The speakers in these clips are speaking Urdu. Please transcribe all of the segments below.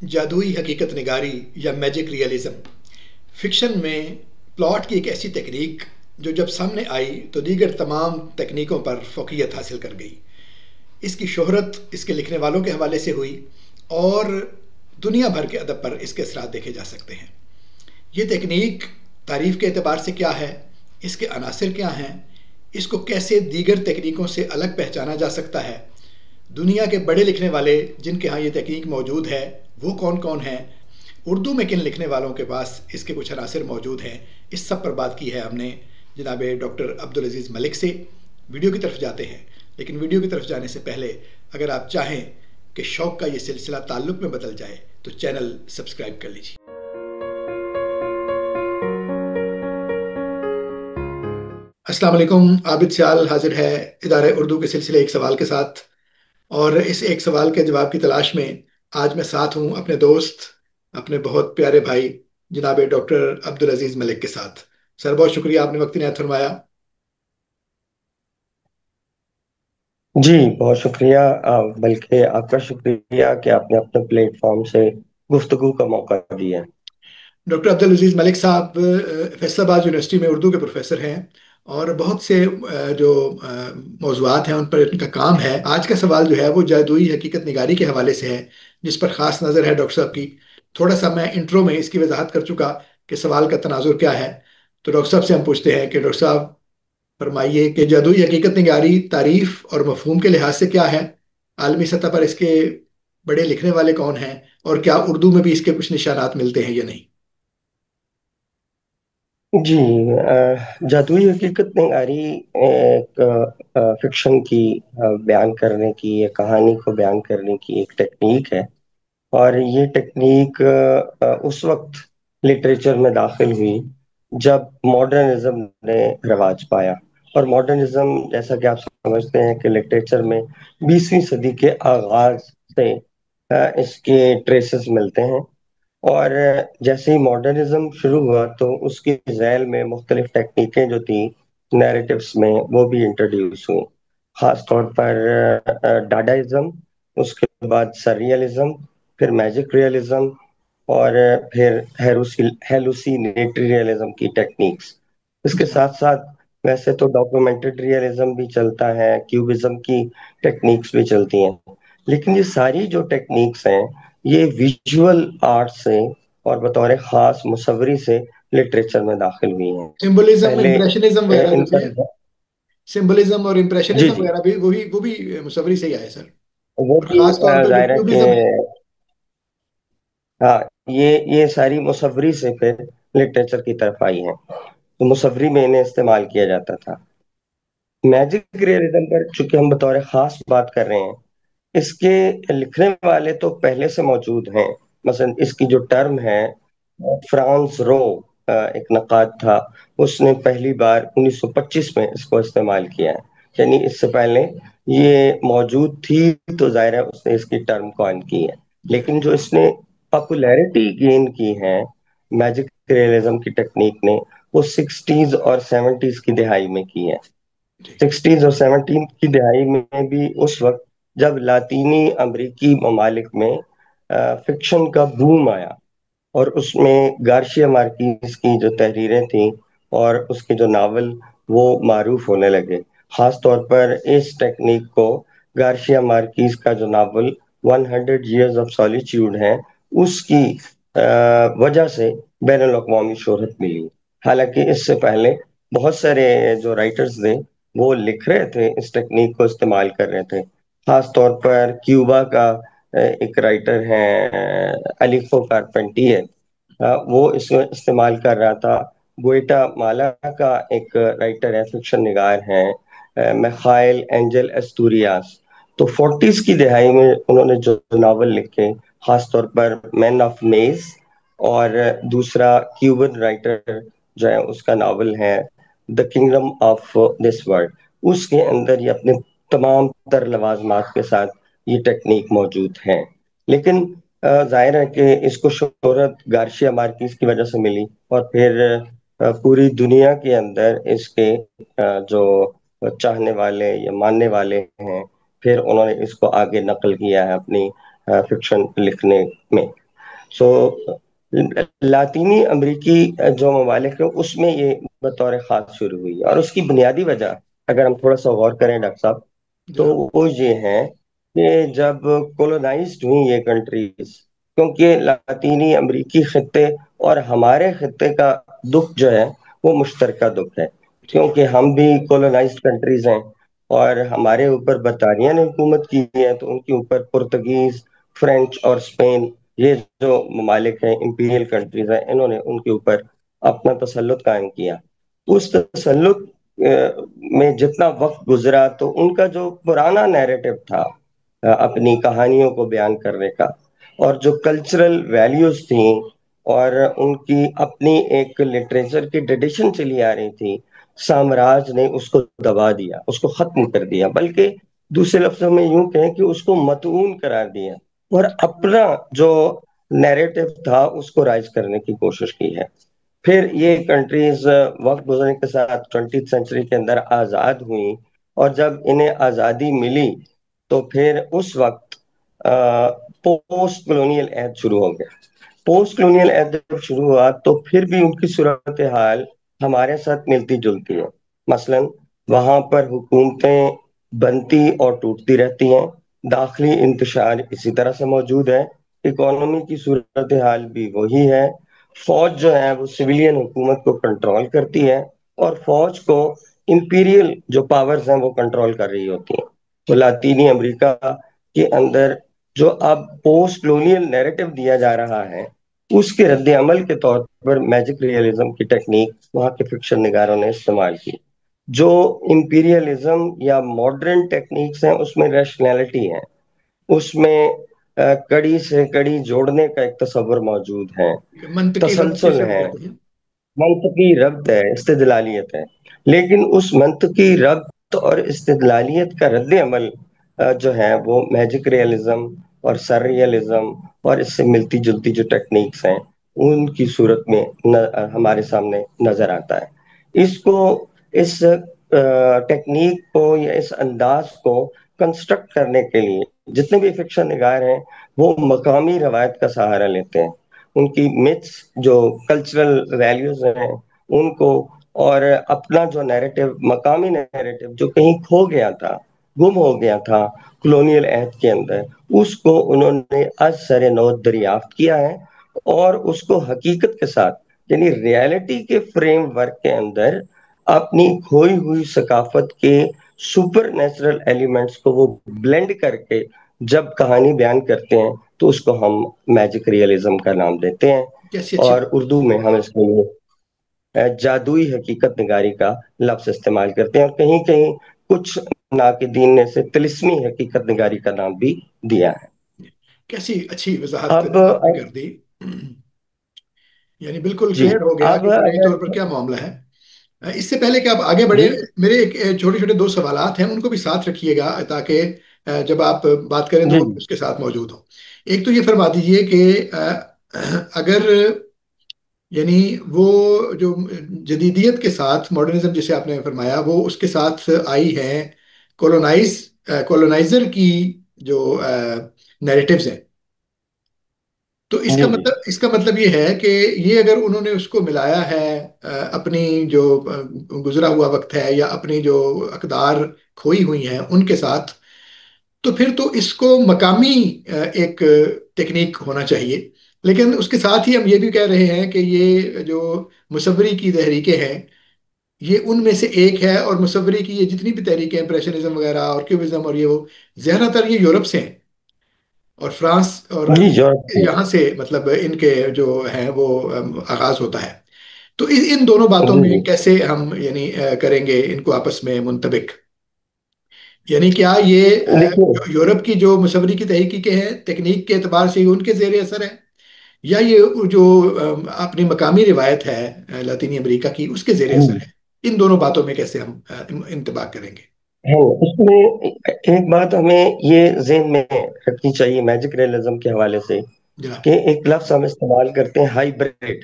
جادوئی حقیقت نگاری یا میجک ریئلزم فکشن میں پلاٹ کی ایک ایسی تکنیک جو جب سامنے آئی تو دیگر تمام تکنیکوں پر فوقیت حاصل کر گئی. اس کی شہرت اس کے لکھنے والوں کے حوالے سے ہوئی اور دنیا بھر کے ادب پر اس کے اثرات دیکھے جا سکتے ہیں. یہ تکنیک تعریف کے اعتبار سے کیا ہے، اس کے عناصر کیا ہیں، اس کو کیسے دیگر تکنیکوں سے الگ پہچانا جا سکتا ہے، دنیا کے بڑے لکھنے والے جن کے ہاں یہ تکنیک موجود ہے وہ کون کون ہیں، اردو میں کن لکھنے والوں کے پاس اس کے کچھ عناصر موجود ہیں، اس سب پر بات کی ہے ہم نے جناب ڈاکٹر عبدالعزیز ملک سے. ویڈیو کی طرف جاتے ہیں، لیکن ویڈیو کی طرف جانے سے پہلے اگر آپ چاہیں کہ شوق کا یہ سلسلہ تعلق میں بدل جائے تو چینل سبسکرائب کر لیجیے. السلام علیکم. عابد سیال حاضر ہے ادارہ اردو کے سلسلے ایک سوال کے ساتھ، اور اس ایک سوال کے جواب کی تلاش میں آج میں ساتھ ہوں اپنے دوست، اپنے بہت پیارے بھائی جناب ڈاکٹر عبدالعزیز ملک کے ساتھ. سر بہت شکریہ، آپ نے وقت عنایت فرمایا. جی بہت شکریہ. بلکہ آپ کا شکریہ کہ آپ نے اپنے پلیٹ فارم سے گفتگو کا موقع دیا. ڈاکٹر عبدالعزیز ملک صاحب فیصل آباد یونیورسٹی میں اردو کے پروفیسر ہیں اور بہت سے جو موضوعات ہیں ان پر ان کا کام ہے. آج کا سوال جو ہے وہ جادوئی حقیقت نگاری کے حوالے سے ہے جس پر خاص نظر ہے ڈاکٹر صاحب کی. تھوڑا سا میں انٹرو میں اس کی وضاحت کر چکا کہ سوال کا تناظر کیا ہے، تو ڈاکٹر صاحب سے ہم پوچھتے ہیں کہ ڈاکٹر صاحب فرمائیے کہ جادوئی حقیقت نگاری تعریف اور مفہوم کے لحاظ سے کیا ہے، عالمی سطح پر اس کے بڑے لکھنے والے کون ہیں، اور کیا اردو میں بھی اس کے کچھ نشانات ملتے ہیں یا نہیں؟ جی، جادوئی حقیقت نگاری ایک فکشن کی بیان کرنے کی، ایک کہانی کو بیان کرنے کی ایک ٹیکنیک ہے. اور یہ ٹیکنیک اس وقت لٹریچر میں داخل ہوئی جب ماڈرنزم نے رواج پایا. اور ماڈرنزم جیسا کہ آپ سمجھتے ہیں کہ لٹریچر میں 20ویں صدی کے آغاز سے اس کے ٹریسز ملتے ہیں. اور جیسے ہی ماڈرنزم شروع ہوا تو اس کی ذیل میں مختلف ٹیکنیکیں جو تھیں نیریٹیوز میں وہ بھی انٹروڈیوس ہوئیں. خاص طور پر ڈاڈاازم، اس کے بعد سرریلزم، پھر میجک ریئلزم، اور پھر ہیلوسینیٹری ریئلزم کی ٹیکنیکس. اس کے جی ساتھ ساتھ ویسے تو ڈاکومنٹڈ ریئلزم بھی چلتا ہے، کیوبزم کی ٹیکنیکس بھی چلتی ہیں. لیکن یہ ساری جو ٹیکنیکس ہیں یہ ویژول آرٹ سے اور بطور خاص مصوری سے لٹریچر میں داخل ہوئی ہیں. سمبولزم پہلے امپریشنزم وغیرہ جو ان تھے، پر سمبولزم اور جی امپریشنزم جی، وغیرہ بھی وہ بھی مصوری سے ہی آئے سر. وہ اور بھی خاص طور پر جو ظاہر ہے کہ کیوبزم ہے. ہاں، یہ ساری مصوری سے پھر لٹریچر کی طرف آئی ہیں، تو مصوری میں انہیں استعمال کیا جاتا تھا. میجک ریئلزم پر چونکہ ہم بطور خاص بات کر رہے ہیں، اس کے لکھنے والے تو پہلے سے موجود ہیں. مثلا اس کی جو ٹرم ہے، فرانس رو ایک نقاد تھا، اس نے پہلی بار 1925 میں اس کو استعمال کیا ہے. یعنی اس سے پہلے یہ موجود تھی تو ظاہر ہے اس نے اس کی ٹرم کوائن کی ہے. جی لیکن جو اس نے پاپولیرٹی گین کی ہے میجک ریئلزم کی ٹیکنیک نے، وہ 60s اور 70s کی دہائی میں کی ہے. ٹھیک. 60s اور 70 کی دہائی میں بھی اس وقت جب لاطینی امریکی ممالک میں فکشن کا بوم آیا اور اس میں گارشیا مارکیز کی جو تحریریں تھیں اور اس کے جو ناول وہ معروف ہونے لگے. خاص طور پر اس ٹیکنیک کو گارشیا مارکیز کا جو ناول 100 Years of Solitude ہے، اس کی وجہ سے بین الاقوامی شہرت ملی. حالانکہ اس سے پہلے بہت سارے جو رائٹرز تھے وہ لکھ رہے تھے، اس ٹیکنیک کو استعمال کر رہے تھے. خاص طور پر کیوبا کا ایک رائٹر ہے الیفو کارپنٹیر، وہ اس میں استعمال کر رہا تھا. گوئٹا مالا کا ایک رائٹر ہے، فکشن نگار ہیں، میخائل اینجل ایستوریاس. تو 40s کی دہائی میں انہوں نے جو ناول لکھے، خاص طور پر مین آف میز، اور دوسرا کیوبن رائٹر جو ہے اس کا ناول ہے the kingdom of this world. اس کے اندر یہ اپنے تمام تر لوازمات کے ساتھ یہ ٹیکنیک موجود ہے. لیکن ظاہر ہے کہ اس کو شہرت گارشیا مارکیز کی وجہ سے ملی، اور پھر پوری دنیا کے اندر اس کے جو چاہنے والے یا ماننے والے ہیں، پھر انہوں نے اس کو آگے نقل کیا ہے اپنی فکشن لکھنے میں. سو لاطینی امریکی جو ممالک ہیں اس میں یہ بطور خاص شروع ہوئی، اور اس کی بنیادی وجہ اگر ہم تھوڑا سا غور کریں ڈاکٹر صاحب، تو جناب وہ یہ ہے کہ جب کولونائزڈ ہوئی یہ کنٹریز، کیونکہ لاطینی امریکی خطے اور ہمارے خطے کا دکھ جو ہے وہ مشترکہ دکھ ہے، ٹھیک ہے کیونکہ ہم بھی کولونائزڈ کنٹریز ہیں، اور ہمارے اوپر برطانیہ نے حکومت کی ہے تو ان کے اوپر پرتگیز، فرینچ اور اسپین، یہ جو ممالک ہیں امپیریل کنٹریز ہیں، انہوں نے ان کے اوپر اپنا تسلط قائم کیا۔ اس تسلط میں جتنا وقت گزرا تو ان کا جو پرانا نیریٹو تھا اپنی کہانیوں کو بیان کرنے کا، اور جو کلچرل ویلیوز تھیں اور ان کی اپنی ایک لٹریچر کی ٹریڈیشن چلی آ رہی تھی، سامراج نے اس کو دبا دیا، اس کو ختم کر دیا، بلکہ دوسرے لفظوں میں یوں کہیں کہ اس کو متعون قرار دیا، اور اپنا جو نیریٹو تھا اس کو رائج کرنے کی کوشش کی ہے۔ پھر یہ کنٹریز وقت گزرنے کے ساتھ 20th سینچری کے اندر آزاد ہوئیں، اور جب انہیں آزادی ملی تو پھر اس وقت پوسٹ کلونیل عہد شروع ہو گیا۔ پوسٹ کلونیل عہد جب شروع ہوا تو پھر بھی ان کی صورتحال ہمارے ساتھ ملتی جلتی ہے۔ مثلا وہاں پر حکومتیں بنتی اور ٹوٹتی رہتی ہیں، داخلی انتشار اسی طرح سے موجود ہے، اکانومی کی صورتحال بھی وہی ہے، فوج جو ہے وہ سویلین حکومت کو کنٹرول کرتی ہے، اور فوج کو امپیریل جو پاورز ہیں وہ کنٹرول کر رہی ہوتی ہیں۔ تو لاطینی امریکہ کے اندر جو اب پوسٹ کلونیل نیریٹو دیا جا رہا ہے، اس کے رد عمل کے طور پر میجک ریئلزم کی ٹیکنیک وہاں کے فکشن نگاروں نے استعمال کی۔ جو امپیریلزم یا ماڈرن ٹیکنیکس ہیں اس میں ریشنلٹی ہے، اس میں کڑی سے کڑی جوڑنے کا ایک تصور موجود ہے، منطقی ربط تسلسل جسے ہم ہے، کہتے ہیں۔ منطقی ربط ہے، استدلالیت ہے۔ لیکن اس منطقی ربط اور استدلالیت کا رد عمل جو ہے وہ میجک ریئلزم اور سر ریئلزم اور اس سے ملتی جلتی جو ٹیکنیکس ہیں ان کی صورت میں ہمارے سامنے نظر آتا ہے۔ اس کو، اس ٹیکنیک کو یا اس انداز کو کنسٹرکٹ کرنے کے لیے جتنے بھی فکشن نگار ہیں وہ مقامی روایت کا سہارا لیتے ہیں، ان کی متس جو کلچرل ویلیوز ہیں ان کو، اور اپنا جو نیریٹو، مقامی نیریٹو جو کہیں کھو گیا تھا، گم ہو گیا تھا کلونیل عہد کے اندر، اس کو انہوں نے از سر نو دریافت کیا ہے، اور اس کو حقیقت کے ساتھ یعنی ریالٹی کے فریم ورک کے اندر اپنی کھوئی ہوئی ثقافت کے سپر نیچرل ایلیمنٹس کو وہ بلینڈ کر کے جب کہانی بیان کرتے ہیں تو اس کو ہم میجک ریئلزم کا نام دیتے ہیں، کیسی اچھی اور بات اردو میں ہم اس کے لیے جادوئی حقیقت نگاری کا لفظ استعمال کرتے ہیں، اور کہیں کہیں کچھ ناقدین نے اسے طلسمی حقیقت نگاری کا نام بھی دیا ہے۔ ہے، کیسی اچھی وضاحت اب آپ نے کر دی۔ یعنی بالکل جی، کلیئر ہو گیا اب کہ بنیادی اگر طور پر کیا معاملہ ہے۔ اس سے پہلے کہ آپ آگے بڑھیں، جی میرے ایک چھوٹے چھوٹے دو سوالات ہیں، ان کو بھی ساتھ رکھیے گا تاکہ جب آپ بات کریں تو جی وہ اس کے ساتھ موجود ہوں۔ ایک تو یہ فرما دیجئے کہ اگر یعنی وہ جو جدیدیت کے ساتھ ماڈرنزم جسے آپ نے فرمایا وہ اس کے ساتھ آئی ہے کولونائزر کی جو نیریٹیوز ہیں، تو جی جی اس کا مطلب یہ ہے کہ یہ اگر انہوں نے اس کو ملایا ہے اپنی جو گزرا ہوا وقت ہے یا اپنی جو اقدار کھوئی ہوئی ہیں ان کے ساتھ، تو پھر تو اس کو مقامی ایک ٹیکنیک ہونا چاہیے۔ لیکن اس کے ساتھ ہی ہم یہ بھی کہہ رہے ہیں کہ یہ جو مصوری کی تحریکیں ہیں یہ ان میں سے ایک ہے، اور مصوری کی یہ جتنی بھی تحریکیں امپریشنزم وغیرہ اور کیوبزم اور یہ وہ زیادہ تر یہ یورپ سے ہیں، اور فرانس اور جی یورپ سے، یہاں سے مطلب ان کے جو ہیں وہ آغاز ہوتا ہے۔ تو ان دونوں باتوں جی میں جی کیسے ہم یعنی کریں گے ان کو آپس میں منطبق؟ یعنی کیا یہ دیکھیے، یورپ کی جو مصوری کی تحقیقیں ہیں تکنیک کے اعتبار سے ہی ان کے زیر اثر ہے، یا یہ جو اپنی مقامی روایت ہے لاطینی امریکہ کی اس کے زیر اثر ہے؟ ان دونوں باتوں میں کیسے ہم انتباق کریں گے؟ اس میں ایک بات ہمیں یہ ذہن میں رکھنی چاہیے میجک ریئلزم کے حوالے سے، جناب کہ ایک لفظ ہم استعمال کرتے ہیں ہائیبریڈ۔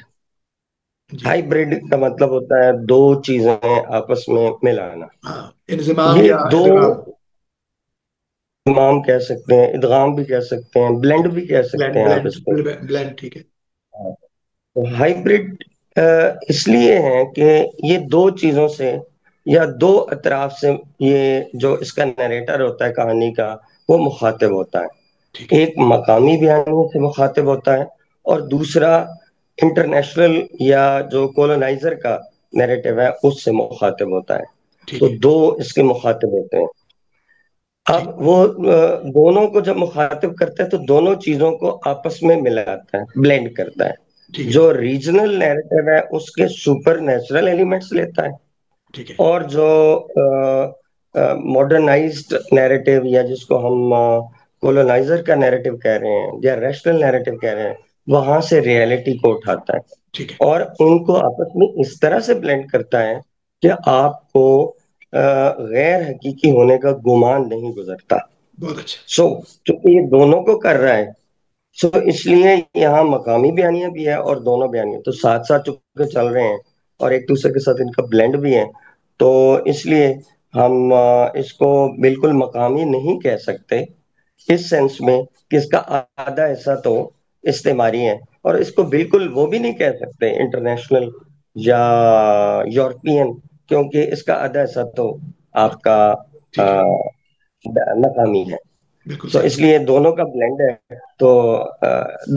جی ہائیبریڈ کا مطلب ہوتا ہے دو چیزیں آپس میں ملانا۔ ہاں، انضمام یہ یا دو، ادغام۔ ادغام کہہ سکتے ہیں، ادغام بھی کہہ سکتے ہیں، بلینڈ بھی کہہ سکتے بلینڈ ہیں آپ بلینڈ اس کو۔ بلینڈ ٹھیک ہے. ہائبرڈ اس لیے ہیں کہ یہ دو چیزوں سے یا دو اطراف سے، یہ جو اس کا نریٹر ہوتا ہے کہانی کا، وہ مخاطب ہوتا ٹھیک ہے، ہے. ایک مقامی بیانیے سے مخاطب ہوتا ہے، اور دوسرا انٹرنیشنل یا جو کولونائزر کا نیریٹو ہے اس سے مخاطب ہوتا ہے۔ ٹھیک تو ہے. دو اس کے مخاطب ہوتے ہیں۔ اب ٹھیک وہ دونوں کو جب مخاطب کرتا ہے تو دونوں چیزوں کو آپس میں ملاتا ہے، بلینڈ کرتا ٹھیک ہے۔ ہے. جو ریجنل نیریٹو ہے اس کے سپر نیچرل ایلیمنٹس لیتا ہے، ٹھیک ہے. اور جو ماڈرنائزڈ نیریٹو یا جس کو ہم کولونائزر کا نیریٹو کہہ رہے ہیں یا ریشنل نیریٹو کہہ رہے ہیں، وہاں سے ریئلٹی کو اٹھاتا ہے ٹھیک ہے. اور ان کو آپس میں اس طرح سے بلینڈ کرتا ہے کہ آپ کو غیر حقیقی ہونے کا گمان نہیں گزرتا۔ بہت اچھا. سو چونکہ یہ دونوں کو کر رہا ہے، سو اس لیے یہاں مقامی بیانیہ بھی ہے اور دونوں بیانیے تو ساتھ ساتھ چونکہ چل رہے ہیں اور ایک دوسرے کے ساتھ ان کا بلینڈ بھی ہے، تو اس لیے ہم اس کو بالکل مقامی نہیں کہہ سکتے اس سینس میں کہ اس کا آدھا حصہ تو استعماری ہے، اور اس کو بالکل وہ بھی نہیں کہہ سکتے انٹرنیشنل یا یورپین، کیونکہ اس کا آدھا حصہ تو آپ کا ٹھیک ہے. مقامی ہے۔ بالکل تو صحیح. اس لیے دونوں کا بلینڈ ہے، تو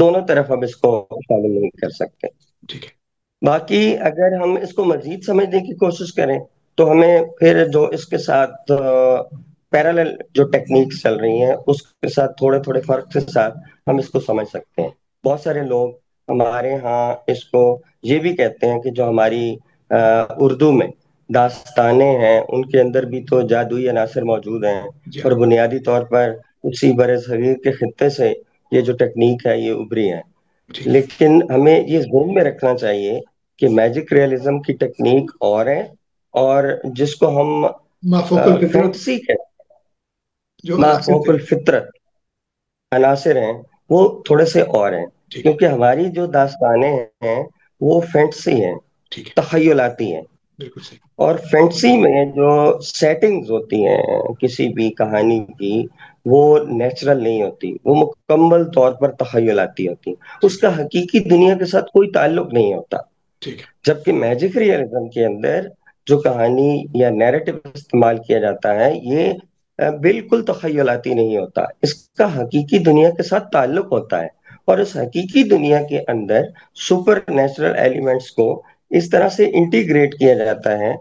دونوں طرف ہم اس کو شامل نہیں کر سکتے۔ ٹھیک ہے. باقی اگر ہم اس کو مزید سمجھنے کی کوشش کریں تو ہمیں پھر جو اس کے ساتھ پیرالل جو ٹیکنیکس چل رہی ہیں اس کے ساتھ تھوڑے تھوڑے فرق کے ساتھ ہم اس کو سمجھ سکتے ہیں۔ بہت سارے لوگ ہمارے ہاں اس کو یہ بھی کہتے ہیں کہ جو ہماری اردو میں داستانیں ہیں ان کے اندر بھی تو جادوئی عناصر موجود ہیں، جی ہاں. اور بنیادی طور پر اسی بر صغیر کے خطے سے یہ جو ٹیکنیک ہے یہ ابھری ہے۔ ٹھیک ہے. لیکن ہمیں یہ ذہن میں رکھنا چاہیے کہ میجک ریئلزم کی ٹیکنیک اور ہے، اور جس کو ہم مافوق الفطرت فینٹسی کہتے جو ہیں، عناصر مافوق تھے. الفطرت عناصر ہیں، وہ تھوڑے سے اور ہیں، ٹھیک ہے. کیونکہ ہماری جو داستانیں ہیں وہ فینٹسی ہیں، ٹھیک ہے. تخیلاتی ہیں، بالکل صحیح. اور فینٹسی میں جو سیٹنگز ہوتی ہیں کسی بھی کہانی کی وہ نیچرل نہیں ہوتی، وہ مکمل طور پر تخیلاتی ہوتی ہیں، اس ٹھیک ہے. کا حقیقی دنیا کے ساتھ کوئی تعلق نہیں ہوتا۔ ٹھیک ہے. جبکہ میجک ریئلزم کے اندر جو کہانی یا نیریٹو استعمال کیا جاتا ہے یہ بالکل تخیلاتی نہیں ہوتا، اس کا حقیقی دنیا کے ساتھ تعلق ہوتا ہے، اور اس حقیقی دنیا کے اندر سپر نیچرل ایلیمنٹس کو اس طرح سے انٹیگریٹ کیا جاتا ہے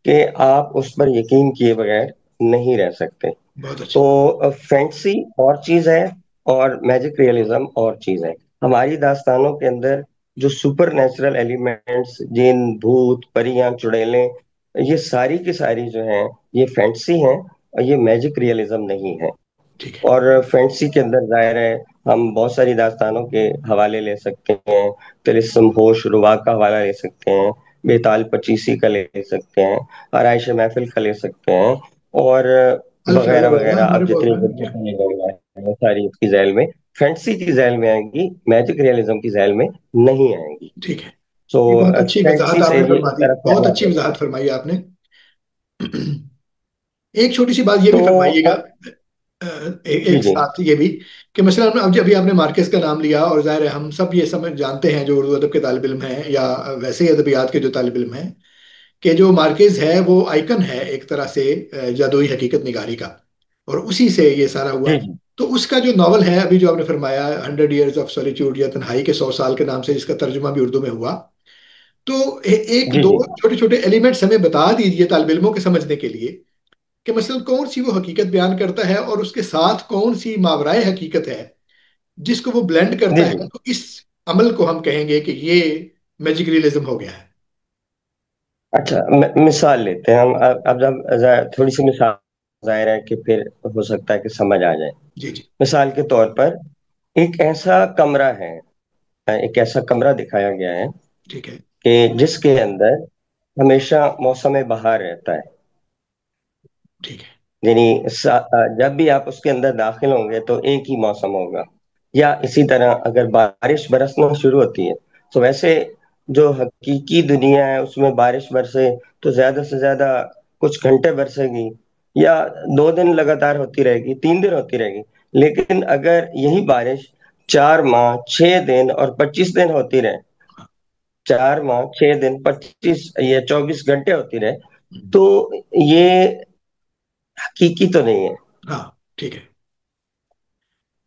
کہ آپ اس پر یقین کیے بغیر نہیں رہ سکتے۔ بہت اچھا. تو فینٹسی اور چیز ہے اور میجک ریئلزم اور چیز ہے۔ ہماری داستانوں کے اندر جو سپر نیچرل ایلیمنٹس، جن، بھوت، پریاں، چڑیلیں، یہ ساری کی ساری جو ہیں یہ فینٹسی ہیں اور یہ میجک ریئلزم نہیں ہے۔ ٹھیک ہے. اور فینٹسی کے اندر ظاہر ہے ہم بہت ساری داستانوں کے حوالے لے سکتے ہیں، طلسم، ہوش، ربا کا حوالہ لے سکتے ہیں، بیتال پچیسی کا لے سکتے ہیں، آرائش محفل کا لے سکتے ہیں، اور الفرائض وغیرہ وغیرہ وغیرہ ہمارے اب بہت جتنی ہیں. جی ہاں. وہ ساری اس کی ذیل میں، فینٹسی کی ذیل میں آئیں گی، میجک ریئلزم کی ذیل میں نہیں آئیں گی۔ ٹھیک ہے. سو یہ بہت اچھی وضاحت فینٹسی آپ سے نے یہ فرما اس دی. طرح سے بہت الگ اچھی ہے۔ وضاحت فرمائی آپ نے. ایک چھوٹی سی بات یہ تو بھی فرمائیے گا، اب جی ایک جی ساتھ یہ بھی کہ مثلا اب جب ابھی آپ نے مارکیز کا نام لیا، اور ظاہر ہے ہم سب یہ سمجھ جانتے ہیں جو اردو ادب کے طالب علم ہیں یا ویسے ہی ادبیات کے جو طالب علم ہیں، کہ جو مارکیز ہے وہ آئیکن ہے ایک طرح سے جادوئی حقیقت نگاری کا، اور اسی سے یہ سارا ہوا. جی جی تو اس کا جو ناول ہے ابھی جو آپ نے فرمایا 100 ایئرز آف سولیچیوڈ یا تنہائی کے 100 سال کے نام سے، جس کا ترجمہ بھی اردو میں ہوا، تو ایک جی دو جی چھوٹے چھوٹے ایلیمنٹس ہمیں بتا دیجئے طالب علموں کے سمجھنے کے لیے، کہ مثلا کون سی وہ حقیقت بیان کرتا ہے اور اس کے ساتھ کون سی ماورائے حقیقت ہے جس کو وہ بلینڈ جی کرتا جی ہے، تو اس عمل کو ہم کہیں گے کہ یہ میجک ریئلزم ہو گیا ہے. اچھا، مثال لیتے ہیں ہم اب جب تھوڑی سی مثال ظاہر ہے کہ پھر ہو سکتا ہے کہ سمجھ آ جائے۔ جی جی. مثال کے طور پر ایک ایسا کمرہ ہے، ایک ایسا کمرہ دکھایا گیا ہے ٹھیک ہے. کہ جس کے اندر ہمیشہ موسم بہار رہتا ہے، ٹھیک ہے. یعنی جب بھی آپ اس کے اندر داخل ہوں گے تو ایک ہی موسم ہوگا، یا اسی طرح اگر بارش برسنا شروع ہوتی ہے تو ویسے جو حقیقی دنیا ہے اس میں بارش برسے تو زیادہ سے زیادہ کچھ گھنٹے برسے گی، یا 2 دن لگاتار ہوتی رہے گی، 3 دن ہوتی رہے گی، لیکن اگر یہی بارش 4 ماہ 6 دن اور 25 دن ہوتی رہے، 4 ماہ 6 دن 25 یا 24 گھنٹے ہوتی رہے، تو یہ حقیقی تو نہیں ہے، ہاں ٹھیک ہے،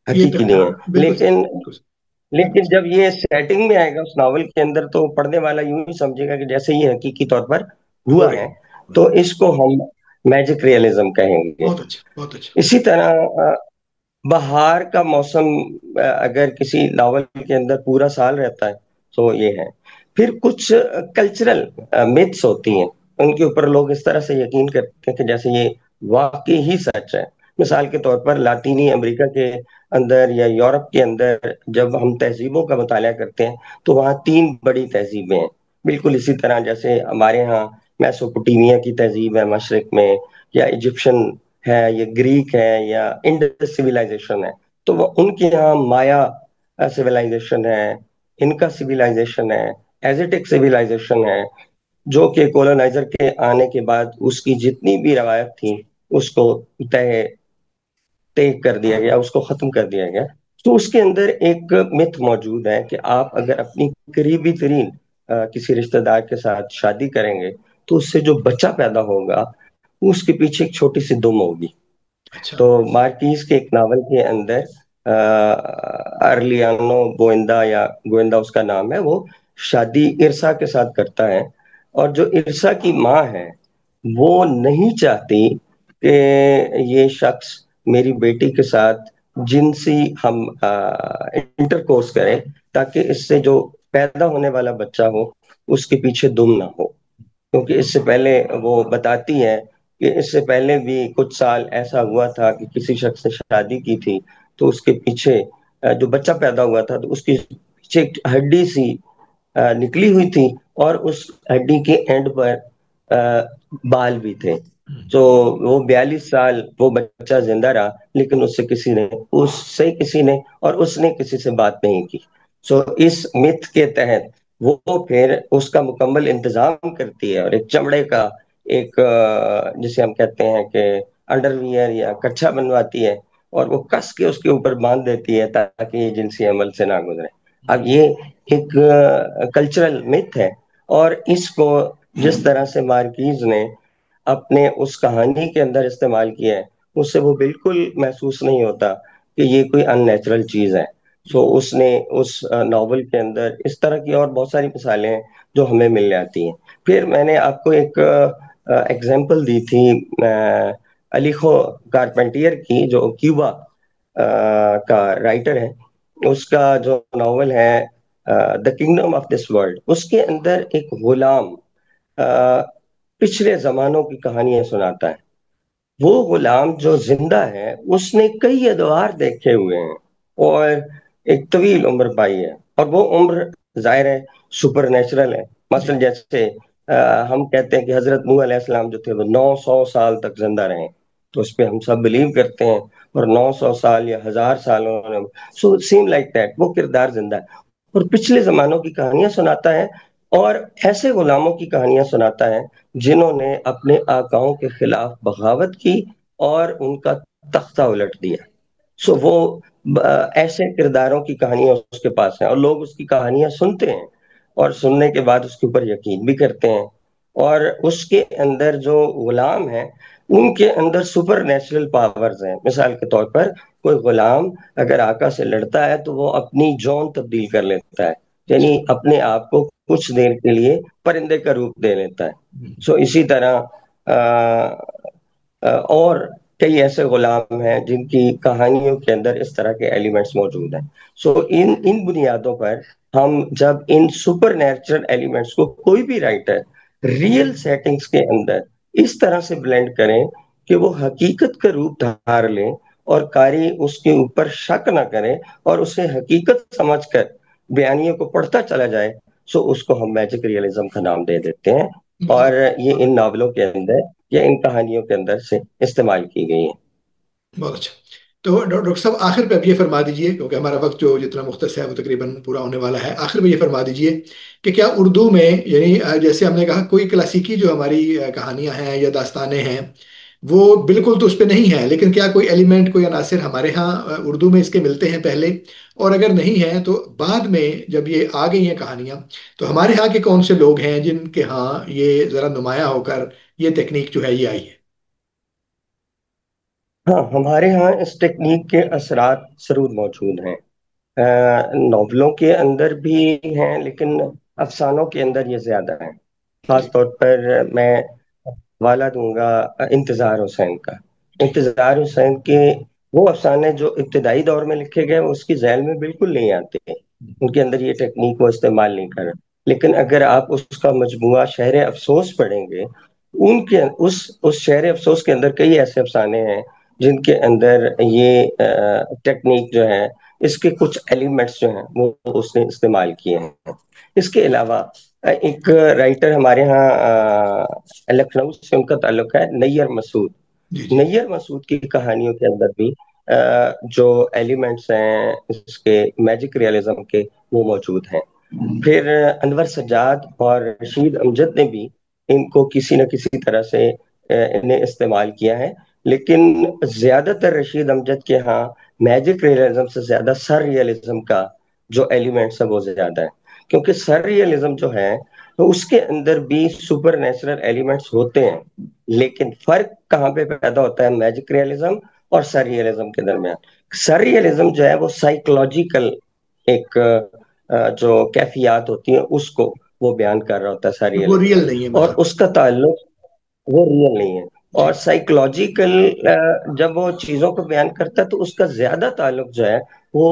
یہ تو حقیقی ہے، نہیں ہاں ہے، بالکل صحیح، لیکن بالکل صحیح، بالکل لیکن صحیح، جب یہ سیٹنگ میں آئے گا اس ناول کے اندر، تو پڑھنے والا یوں ہی سمجھے گا کہ جیسے یہ حقیقی طور پر ہو ہوا رہی ہے، ہے، تو اس کو ہم میجک ریئلزم کہیں گے۔ بہت اچھا، بہت اچھا، اسی طرح بہار کا موسم اگر کسی ناول کے اندر پورا سال رہتا ہے تو یہ ہے۔ پھر کچھ کلچرل میتھس ہوتی ہیں، ان کے اوپر لوگ اس طرح سے یقین کرتے ہیں کہ جیسے یہ واقعی ہی سچ ہے۔ مثال کے طور پر لاطینی امریکہ کے اندر یا یورپ کے اندر جب ہم تہذیبوں کا مطالعہ کرتے ہیں تو وہاں 3 بڑی تہذیبیں ہیں، بالکل اسی طرح جیسے ہمارے ہاں میسوپوٹیمیا کی تہذیب ہے مشرق میں، یا ایجپشن ہے، یا گریک ہے، یا انڈس سویلائزیشن ہے، تو وہ ان کے یہاں مایا سویلائزیشن ہے، انکا سویلائزیشن ہے، ایزیٹک سویلائزیشن ہے، جو کہ کولونائزر کے آنے کے بعد اس کی جتنی بھی روایت تھی اس کو طے ٹیک کر دیا گیا، اس کو ختم کر دیا گیا۔ تو اس کے اندر ایک مت موجود ہے کہ آپ اگر اپنی قریبی ترین کسی رشتہ دار کے ساتھ شادی کریں گے تو اس سے جو بچہ پیدا ہوگا اس کے پیچھے ایک چھوٹی سی دم ہوگی۔ اچھا، تو مارکیز کے ایک ناول کے اندر ارلیانو گوئندا یا گوئندا اس کا نام ہے، وہ شادی ارسا کے ساتھ کرتا ہے، اور جو ارسا کی ماں ہے وہ نہیں چاہتی کہ یہ شخص میری بیٹی کے ساتھ جنسی ہم انٹرکورس کریں، تاکہ اس سے جو پیدا ہونے والا بچہ ہو اس کے پیچھے دم نہ ہو، کیونکہ اس سے پہلے وہ بتاتی ہے کہ اس سے پہلے بھی کچھ سال ایسا ہوا تھا کہ کسی شخص نے شادی کی تھی تو اس کے پیچھے جو بچہ پیدا ہوا تھا تو اس کے پیچھے ایک ہڈی سی نکلی ہوئی تھی، اور اس ہڈی کے اینڈ پر بال بھی تھے۔ تو وہ 42 سال وہ بچہ زندہ رہا، لیکن اس سے کسی نے اور اس نے کسی سے بات نہیں کی۔ سو اس مت کے تحت وہ پھر اس کا مکمل انتظام کرتی ہے، اور ایک چمڑے کا ایک جسے ہم کہتے ہیں کہ انڈر ویئر یا کچھا بنواتی ہے، اور وہ کس کے اس کے اوپر باندھ دیتی ہے تاکہ یہ جنسی عمل سے نہ گزرے۔ اب یہ ایک کلچرل مت ہے، اور اس کو جس طرح سے مارکیز نے اپنے اس کہانی کے اندر استعمال کیا ہے، اس سے وہ بالکل محسوس نہیں ہوتا کہ یہ کوئی ان نیچرل چیز ہے۔ سو اس نے اس ناول کے اندر اس طرح کی اور بہت ساری مثالیں ہیں جو ہمیں مل جاتی ہیں۔ پھر میں نے آپ کو ایک ایگزامپل دی تھی الیخو کارپینٹیر کی، جو کیوبا کا رائٹر ہے، اس کا جو ناول ہے the kingdom of this world, اس کے اندر ایک غلام پچھلے زمانوں کی کہانیاں سناتا ہے۔ وہ غلام جو زندہ ہے اس نے کئی ادوار دیکھے ہوئے ہیں اور ایک طویل عمر پائی ہے، اور وہ عمر ظاہر ہے سپر نیچرل ہے۔ جی، مثلا جیسے ہم کہتے ہیں کہ حضرت نوح علیہ السلام جو تھے وہ 900 سال تک زندہ رہے، تو اس پہ ہم سب بلیو کرتے ہیں، اور 900 سال یا 1000 سال انہوں نے، سو سیم لائک دیٹ، وہ کردار زندہ ہے اور پچھلے زمانوں کی کہانیاں سناتا ہے، اور ایسے غلاموں کی کہانیاں سناتا ہے جنہوں نے اپنے آقاؤں کے خلاف بغاوت کی اور ان کا تختہ الٹ دیا۔ سو وہ ایسے کرداروں کی کہانیاں اس کے پاس ہیں، اور لوگ اس کی کہانیاں سنتے ہیں اور سننے کے بعد اس کے اوپر یقین بھی کرتے ہیں، اور اس کے اندر جو غلام ہیں ان کے اندر سپر نیچرل پاورز ہیں۔ مثال کے طور پر کوئی غلام اگر آقا سے لڑتا ہے تو وہ اپنی جون تبدیل کر لیتا ہے، اچھا، یعنی اپنے آپ کو کچھ دیر کے لیے پرندے کا روپ دے لیتا ہے۔ سو اسی طرح اور کئی ایسے غلام ہیں جن کی کہانیوں کے اندر اس طرح کے ایلیمنٹس موجود ہیں۔ سو ان بنیادوں پر ہم جب ان سپر نیچرل ایلیمنٹس کو کوئی بھی رائٹر ریئل سیٹنگز کے اندر اس طرح سے بلینڈ کریں کہ وہ حقیقت کا روپ دھار لیں، اور قاری اس کے اوپر شک نہ کرے اور اسے حقیقت سمجھ کر بیانیے کو پڑھتا چلا جائے، سو اس کو ہم میجک ریئلزم کا نام دے دیتے ہیں، اور بہت یہ ان ناولوں کے اندر یا ان کہانیوں کے اندر سے استعمال کی گئی ہیں۔ بہت اچھا۔ تو ڈاکٹر صاحب آخر پہ اب یہ فرما دیجئے، کیونکہ ہمارا وقت جو جتنا مختص ہے وہ تقریباً پورا ہونے والا ہے، آخر میں یہ فرما دیجئے کہ کیا اردو میں، یعنی جیسے ہم نے کہا، کوئی کلاسیکی جو ہماری کہانیاں ہیں یا داستانیں ہیں وہ بالکل تو اس پہ نہیں ہے، لیکن کیا کوئی ایلیمنٹ، کوئی عناصر ہمارے ہاں اردو میں اس کے ملتے ہیں پہلے، اور اگر نہیں ہے تو بعد میں جب یہ آ گئی ہیں کہانیاں، تو ہمارے ہاں کے کون سے لوگ ہیں جن کے ہاں یہ ذرا نمایاں ہو کر یہ تکنیک جو ہے یہ آئی ہے؟ ہاں، ہمارے ہاں اس ٹیکنیک کے اثرات ضرور موجود ہیں۔ ناولوں کے اندر بھی ہیں، لیکن افسانوں کے اندر یہ زیادہ ہیں۔ خاص ٹھیک۔ طور پر میں حوالہ دوں گا انتظار حسین کا۔ ٹھیک۔ انتظار حسین کے وہ افسانے جو ابتدائی دور میں لکھے گئے، وہ اس کی ذیل میں بالکل نہیں آتے، ان کے اندر یہ ٹیکنیک وہ استعمال نہیں کر رہے۔ لیکن اگر آپ اس کا مجموعہ شہر افسوس پڑھیں گے، ان کے اس شہر افسوس کے اندر کئی ایسے افسانے ہیں جن کے اندر یہ ٹیکنیک جو ہے، اس کے کچھ ایلیمنٹس جو ہیں وہ اس نے استعمال کیے ہیں۔ اس کے علاوہ ایک رائٹر ہمارے ہاں لکھنؤ سے ان کا تعلق ہے، نیر مسعود۔ جی جی۔ نیر مسعود کی کہانیوں کے اندر بھی جو ایلیمنٹس ہیں اس کے میجک ریئلزم کے، وہ موجود ہیں۔ پھر انور سجاد اور رشید امجد نے بھی ان کو کسی نہ کسی طرح سے انہیں استعمال کیا ہے، لیکن زیادہ تر رشید امجد کے ہاں میجک ریئلزم سے زیادہ سر ریئلزم کا جو ایلیمنٹس ہے وہ زیادہ ہے، کیونکہ سر ریئلزم جو ہے تو اس کے اندر بھی سپر نیچرل ایلیمنٹس ہوتے ہیں، لیکن فرق کہاں پہ پیدا ہوتا ہے میجک ریئلزم اور سر ریئلزم کے درمیان؟ سر ریئلزم جو ہے وہ سائیکولوجیکل ایک جو کیفیات ہوتی ہیں اس کو وہ بیان کر رہا ہوتا ہے سر وہ ریئلزم، ریئل نہیں ہے اور مثلا؟ اس کا تعلق وہ ریئل نہیں ہے۔ اور ٹھیک۔ سائیکولوجیکل جب وہ چیزوں کو بیان کرتا ہے تو اس کا زیادہ تعلق جو ہے وہ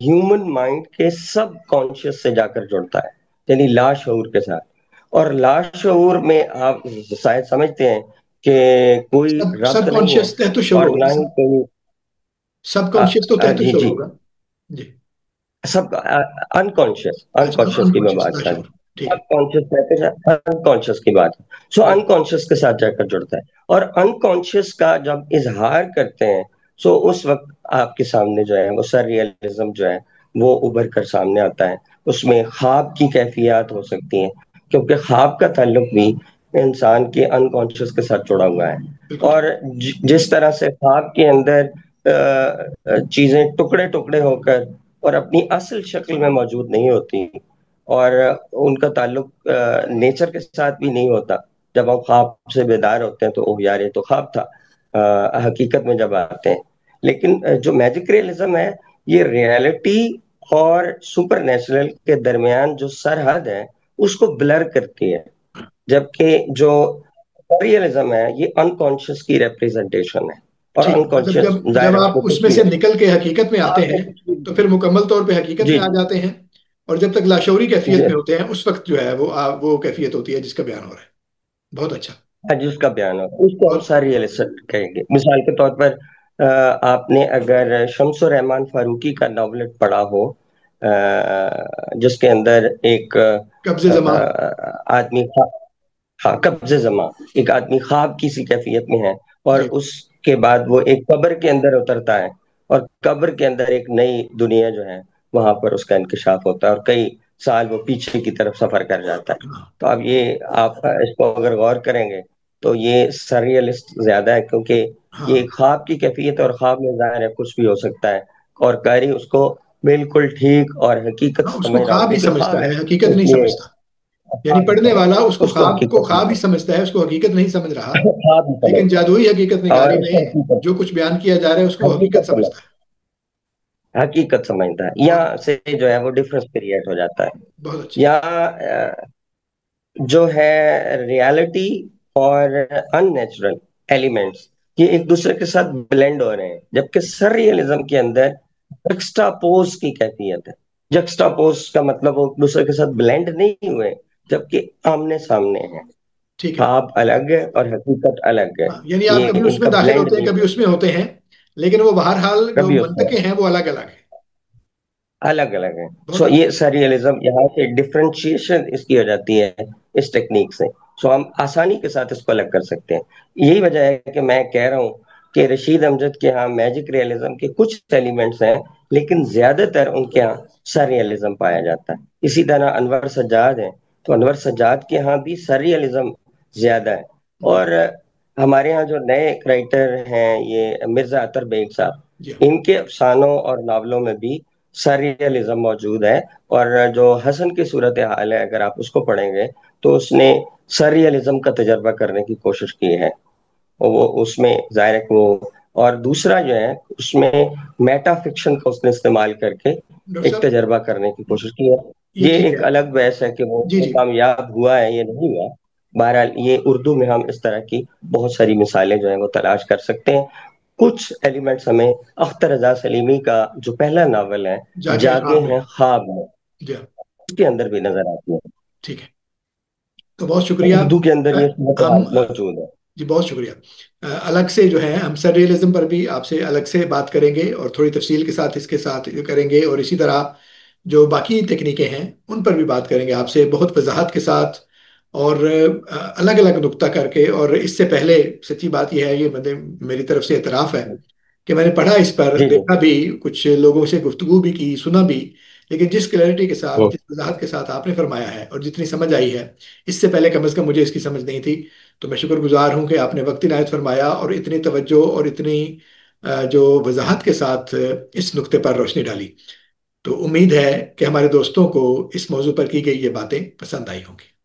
ہیومن مائنڈ کے سب کانشیس سے جا کر جڑتا ہے، یعنی لاشعور کے ساتھ۔ اور لاشعور میں آپ شاید سمجھتے ہیں کہ کوئی سب ربط سب نہیں ہے، کانشیس تحت الشعور اور ہوگا نہ سر؟ ہی کوئی سب کانشیس تو تحت جی الشعور جی، ہوگا؟ جی۔ سب انکانشیس اچھا، انکانشیس کی میں انکانشیس، بات کر لاشعور۔ ٹھیک رہا ہے۔ ہوں، انکانشیس کی بات ہے، سو ٹھیک۔ انکانشیس کے ساتھ جا کر جڑتا ہے، اور انکانشیس کا جب اظہار کرتے ہیں سو اس وقت آپ کے سامنے جو ہے وہ سر ریئلزم جو ہے وہ ابھر کر سامنے آتا ہے۔ اس میں خواب کی کیفیات ہو سکتی ہیں، کیونکہ خواب کا تعلق بھی انسان کے انکانشیس کے ساتھ جڑا ہوا ہے، بالکل اور ٹھیک۔ جس طرح سے خواب کے اندر چیزیں ٹکڑے ٹکڑے ہو کر اور اپنی اصل شکل میں موجود نہیں ہوتی، اور ان کا تعلق نیچر کے ساتھ بھی نہیں ہوتا، جب ہم خواب سے بیدار ہوتے ہیں تو اوہ یار یہ تو خواب تھا، حقیقت میں جب آتے ہیں۔ لیکن جو میجک ریئلزم ہے، یہ ریئلٹی اور سپر نیچرل کے درمیان جو سرحد ہے اس کو بلر کرتی ہے، جبکہ جو ریئلزم ہے یہ انکانشیس کی ریپریزنٹیشن ہے، اور ٹھیک ہے، مطلب انکانشیس جب ظاہر جب ہے اس آپ میں اس کچھ میں بھی سے ہو نکل کے حقیقت میں سکتا آتے ہے، ہیں کچھ بھی تو پھر مکمل طور پہ حقیقت جی میں آ جی جاتے ہیں، اور جب تک لاشعوری کیفیت جی میں ہوتے ہیں اس وقت جو ہے وہ کیفیت ہوتی ہے جس کا بیان ہو رہا ہے۔ بہت اچھا۔ جس کا بیان ہو اس کو ہم بہت ساری ریئلسٹ کہیں گے۔ مثال کے طور پر آپ نے اگر شمس الرحمن فاروقی کا ناولٹ پڑھا ہو، جس کے اندر ایک قبض زماں۔ آدمی ہاں قبض زماں، ایک آدمی خواب کی سی کیفیت میں ہے، اور جی۔ اس کے بعد وہ ایک قبر کے اندر اترتا ہے، اور قبر کے اندر ایک نئی دنیا جو ہے وہاں پر اس کا انکشاف ہوتا ہے، اور کئی سال وہ پیچھے کی طرف سفر کر جاتا ہے۔ ہاں تو اب یہ آپ اس کو اگر غور کریں گے تو یہ سرریلسٹ زیادہ ہے، کیونکہ ہاں یہ خواب کی کیفیت، اور خواب میں ظاہر ہے کچھ بھی ہو سکتا ہے، اور قاری اس کو بالکل ٹھیک اور حقیقت ہاں، اس کو سمجھ رہا ہو، خواب ہی کیونکہ سمجھتا خواب ہے ہے، حقیقت اس نہیں لیے سمجھتا۔ یعنی خواب ہی پڑھنے والا سمجھتا اس کو ہے، اس کو خواب حقیقت نہیں خواب ہی سمجھتا، سمجھتا ہے، اس کو حقیقت نہیں سمجھ رہا، خواب ہی لیکن سمجھتا جادوئی حقیقت ہے، اور نگاری اس میں کو حقیقت جو کچھ بیان کیا جا رہا ہے اس کو حقیقت حقیقت سمجھتا ہے۔ حقیقت سمجھتا ہے، بہت یہاں سے جو ہے وہ ڈفرنس کریٹ ہو جاتا ہے۔ بہت اچھا۔ یہاں جو ہے ریالٹی اور ان نیچرل ایلیمنٹس یہ ایک دوسرے کے ساتھ بلینڈ ہو رہے ہیں، جبکہ سر ریئلزم کے اندر جکسٹا پوز کی کیفیت ہے۔ جکسٹا پوز کا مطلب وہ ایک دوسرے کے ساتھ بلینڈ نہیں ہوئے، جبکہ آمنے سامنے ہیں، ٹھیک ہے۔ خواب الگ ہے اور حقیقت الگ ہے، ہاں، یعنی آپ یہ کبھی اس ان میں کا داخل بلینڈ ہوتے ہیں، نہیں کبھی ہے، اس میں ہوتے ہیں، لیکن وہ بہرحال جو کبھی اس میں منطقیں ہیں وہ الگ الگ ہیں۔ الگ الگ ہے۔ بہت سو اچھا۔ یہ سرریلزم یہاں سے ڈفرینشیشن اس کی ہو جاتی ہے اس ٹیکنیک سے، سو ہم آسانی کے ساتھ اس کو الگ کر سکتے ہیں۔ یہی وجہ ہے کہ میں کہہ رہا ہوں کہ رشید امجد کے ہاں میجک ریئلزم کے کچھ ایلیمنٹس ہیں، لیکن زیادہ تر ان کے ہاں سرریلزم پایا جاتا ہے۔ اسی طرح انور سجاد ہیں، تو انور سجاد کے ہاں بھی سرریلزم زیادہ ہے، جی۔ اور ہمارے ہاں جو نئے رائٹر ہیں یہ مرزا اطہر بیگ صاحب، جی ہاں، ان کے افسانوں اور ناولوں میں بھی سرریلزم موجود ہے، اور جو حسن کی صورتحال ہے اگر آپ اس کو پڑھیں گے تو اس نے سرریلزم کا تجربہ کرنے کی کوشش کی ہے، وہ اس میں ظاہر ہے کہ وہ، اور دوسرا جو ہے اس میں میٹا فکشن کا اس نے استعمال کر کے ڈاکٹر ایک صاحب تجربہ کرنے کی کوشش کی ہے۔ یہ یہ ٹھیک ایک ہے، الگ بحث ہے کہ جی وہ جی کامیاب ہوا ہے یہ نہیں ہوا۔ بہرحال یہ اردو میں ہم اس طرح کی بہت ساری مثالیں جو ہیں وہ تلاش کر سکتے ہیں۔ کچھ ایلیمنٹس ہمیں اختر رضا سلیمی کا جو پہلا ناول ہے جاگے ہیں جاگے خواب میں، ہیں خواب میں، جی ہاں، اس کے اندر بھی نظر آتی ہے، ٹھیک ہے، تو بہت شکریہ۔ اردو کے اندر یہ ہم صورتحال موجود ہے۔ جی بہت شکریہ۔ الگ سے جو ہے ہم سر ریئلزم پر بھی آپ سے الگ سے بات کریں گے، اور تھوڑی تفصیل کے ساتھ اس کے ساتھ کریں گے، اور اسی طرح جو باقی تکنیکیں ہیں ان پر بھی بات کریں گے آپ سے بہت وضاحت کے ساتھ، اور الگ الگ نکتہ کر کے۔ اور اس سے پہلے سچی بات یہ ہے، یہ میری طرف سے اعتراف ہے کہ میں نے پڑھا اس پر، جی جی دیکھا بھی، کچھ لوگوں سے گفتگو بھی کی، سنا بھی، لیکن جس کلیئرٹی کے ساتھ، ہوں، جس وضاحت کے ساتھ آپ نے فرمایا ہے اور جتنی سمجھ آئی ہے، اس سے پہلے کم از کم مجھے اس کی سمجھ نہیں تھی۔ تو میں شکر گزار ہوں کہ آپ نے وقت عنایت فرمایا اور اتنی توجہ اور اتنی جو وضاحت کے ساتھ اس نقطے پر روشنی ڈالی۔ تو امید ہے کہ ہمارے دوستوں کو اس موضوع پر کی گئی یہ باتیں پسند آئی ہوں گی۔